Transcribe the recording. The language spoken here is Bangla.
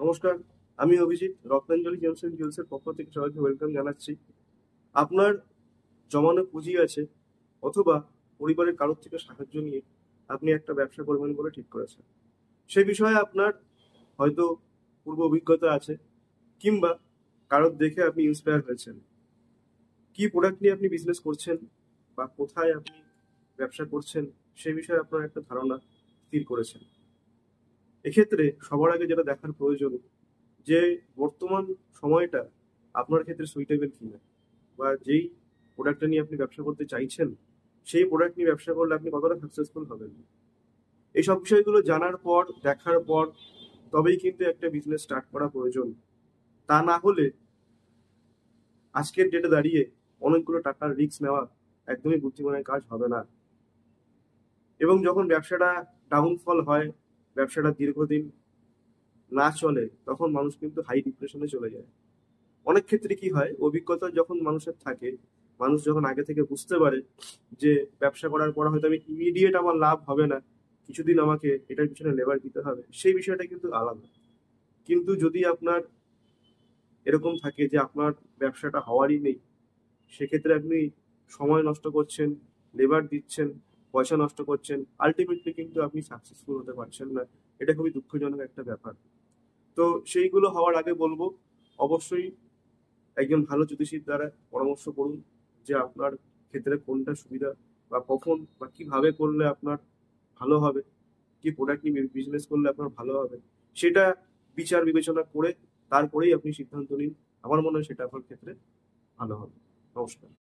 নমস্কার, আমি অভিজিৎ রত্নাঞ্জলি জেমস এন্ড জুয়েলসের পক্ষ থেকে সবাইকে ওয়েলকাম জানাচ্ছি। আপনার জমানো পুঁজি আছে অথবা পরিবারের কারোর থেকে সাহায্য নিয়ে আপনি একটা ব্যবসা করবেন বলে ঠিক করেছেন। সে বিষয়ে আপনার হয়তো পূর্ব অভিজ্ঞতা আছে, কিংবা কারোর দেখে আপনি ইন্সপায়ার হয়েছেন। কি প্রোডাক্ট নিয়ে আপনি বিজনেস করছেন বা কোথায় আপনি ব্যবসা করছেন সে বিষয়ে আপনার একটা ধারণা স্থির করেছেন। এক্ষেত্রে সবার আগে যেটা দেখার প্রয়োজন যে বর্তমান সময়টা আপনার ক্ষেত্রে সুইটেবল কিনা, বা যেই প্রোডাক্টটা নিয়ে আপনি ব্যবসা করতে চাইছেন সেই প্রোডাক্ট নিয়ে ব্যবসা করলে আপনি কতটা সাকসেসফুল হবেন। এই সব বিষয়গুলো জানার পর, দেখার পর তবেই কিন্তু একটা বিজনেস স্টার্ট করা প্রয়োজন। তা না হলে আজকের ডেটে দাঁড়িয়ে অনেকগুলো টাকার রিস্ক নেওয়া একদমই বুদ্ধিমানের কাজ হবে না। এবং যখন ব্যবসাটা ডাউনফল হয়, ব্যবসাটা দীর্ঘদিন না চলে, তখন মানুষ কিন্তু হাই ডিপ্রেশনে চলে যায়। অনেক ক্ষেত্রে কি হয়, অভিজ্ঞতা যখন মানুষের থাকে, মানুষ যখন আগে থেকে বুঝতে পারে যে ব্যবসা করার পর হয়তো আমি ইমিডিয়েট আমার লাভ হবে না, কিছুদিন আমাকে এটার পিছনে লেবার দিতে হবে, সেই বিষয়টা কিন্তু আলাদা। কিন্তু যদি আপনার এরকম থাকে যে আপনার ব্যবসাটা হওয়ারই নেই, সেক্ষেত্রে আপনি সময় নষ্ট করছেন, লেবার দিচ্ছেন, পয়সা নষ্ট করছেন, আলটিমেটলি কিন্তু আপনি সাকসেসফুল হতে পারছেন না। এটা খুবই দুঃখজনক একটা ব্যাপার। তো সেইগুলো হওয়ার আগে বলবো, অবশ্যই একজন ভালো জ্যোতিষীর দ্বারা পরামর্শ করুন যে আপনার ক্ষেত্রে কোনটা সুবিধা, বা কখন বা কিভাবে করলে আপনার ভালো হবে, কি প্রোডাক্ট নিয়ে বিজনেস করলে আপনার ভালো হবে, সেটা বিচার বিবেচনা করে তারপরেই আপনি সিদ্ধান্ত নিন। আমার মনে হয় সেটা আপনার ক্ষেত্রে ভালো হবে। নমস্কার।